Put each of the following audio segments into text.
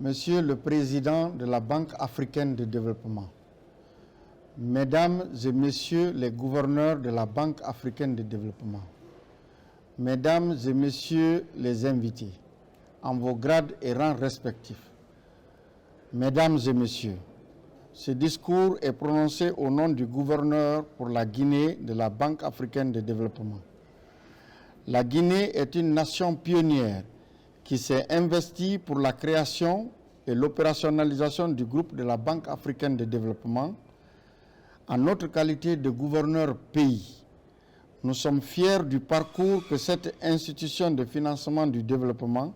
Monsieur le Président de la Banque africaine de développement, Mesdames et Messieurs les gouverneurs de la Banque africaine de développement, Mesdames et Messieurs les invités, en vos grades et rangs respectifs, Mesdames et Messieurs, ce discours est prononcé au nom du gouverneur pour la Guinée de la Banque africaine de développement. La Guinée est une nation pionnière qui s'est investie pour la création et l'opérationnalisation du groupe de la Banque africaine de développement. En notre qualité de gouverneur pays, nous sommes fiers du parcours que cette institution de financement du développement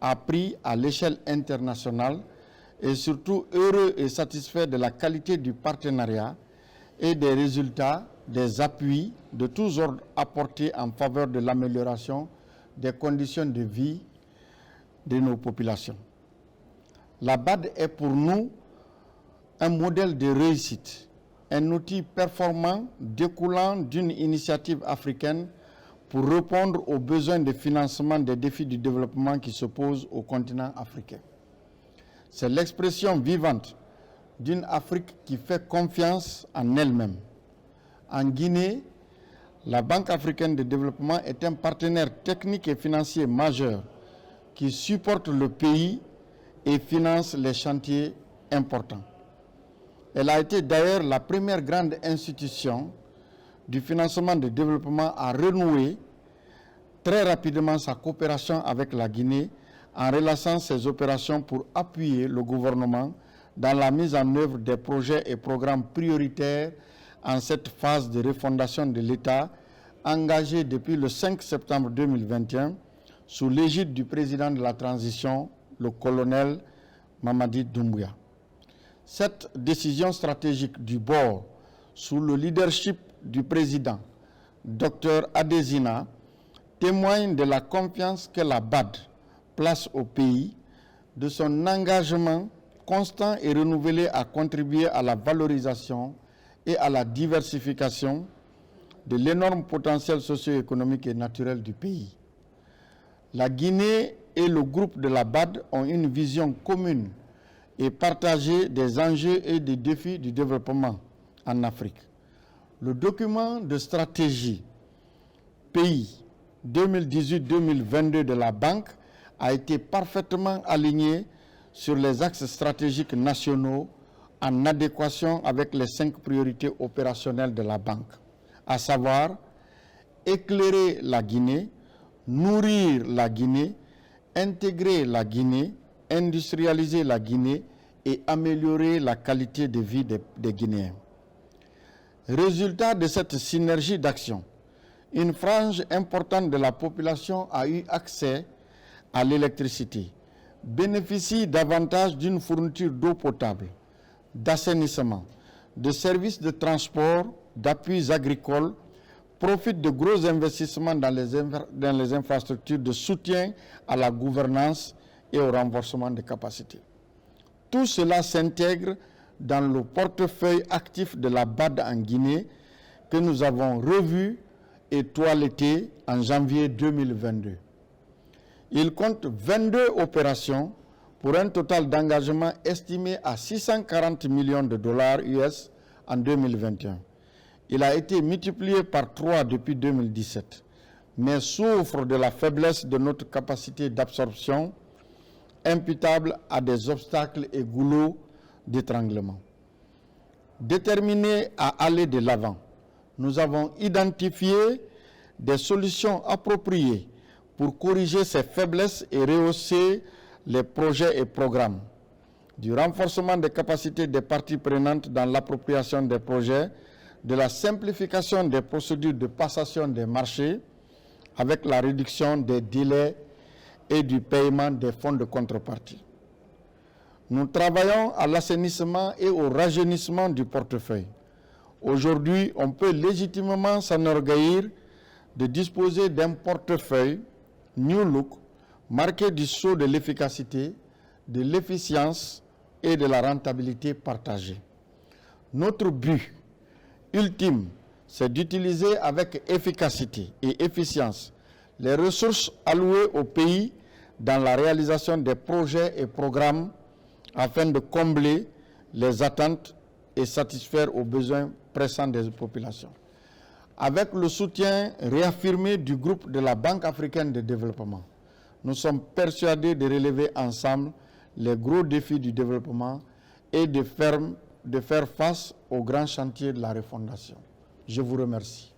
a pris à l'échelle internationale et surtout heureux et satisfaits de la qualité du partenariat et des résultats des appuis de tous ordres apportés en faveur de l'amélioration des conditions de vie de nos populations. La BAD est pour nous un modèle de réussite, un outil performant découlant d'une initiative africaine pour répondre aux besoins de financement des défis du développement qui se posent au continent africain. C'est l'expression vivante d'une Afrique qui fait confiance en elle-même. En Guinée, la Banque africaine de développement est un partenaire technique et financier majeur qui supporte le pays et finance les chantiers importants. Elle a été d'ailleurs la première grande institution du financement de développement à renouer très rapidement sa coopération avec la Guinée en relançant ses opérations pour appuyer le gouvernement dans la mise en œuvre des projets et programmes prioritaires en cette phase de refondation de l'État engagée depuis le 5 septembre 2021 sous l'égide du président de la transition, le colonel Mamadi Doumbouya. Cette décision stratégique du bord, sous le leadership du président, Dr Adesina, témoigne de la confiance que la BAD place au pays, de son engagement constant et renouvelé à contribuer à la valorisation et à la diversification de l'énorme potentiel socio-économique et naturel du pays. La Guinée et le groupe de la BAD ont une vision commune et partagée des enjeux et des défis du développement en Afrique. Le document de stratégie pays 2018-2022 de la Banque a été parfaitement aligné sur les axes stratégiques nationaux en adéquation avec les 5 priorités opérationnelles de la Banque, à savoir éclairer la Guinée, nourrir la Guinée, intégrer la Guinée, industrialiser la Guinée et améliorer la qualité de vie des Guinéens. Résultat de cette synergie d'action, une frange importante de la population a eu accès à l'électricité, bénéficie davantage d'une fourniture d'eau potable, d'assainissement, de services de transport, d'appuis agricoles, profite de gros investissements dans les infrastructures de soutien à la gouvernance et au renforcement des capacités. Tout cela s'intègre dans le portefeuille actif de la BAD en Guinée que nous avons revu et toiletté en janvier 2022. Il compte 22 opérations pour un total d'engagement estimé à 640 millions de dollars US en 2021. Il a été multiplié par 3 depuis 2017, mais souffre de la faiblesse de notre capacité d'absorption imputable à des obstacles et goulots d'étranglement. Déterminés à aller de l'avant, nous avons identifié des solutions appropriées pour corriger ces faiblesses et rehausser les projets et programmes, du renforcement des capacités des parties prenantes dans l'appropriation des projets, de la simplification des procédures de passation des marchés avec la réduction des délais et du paiement des fonds de contrepartie. Nous travaillons à l'assainissement et au rajeunissement du portefeuille. Aujourd'hui, on peut légitimement s'enorgueillir de disposer d'un portefeuille New Look marqué du sceau de l'efficacité, de l'efficience et de la rentabilité partagée. Notre but ultime, c'est d'utiliser avec efficacité et efficience les ressources allouées au pays dans la réalisation des projets et programmes afin de combler les attentes et satisfaire aux besoins pressants des populations. Avec le soutien réaffirmé du groupe de la Banque africaine de développement, nous sommes persuadés de relever ensemble les gros défis du développement et de faire face aux grands chantiers de la refondation. Je vous remercie.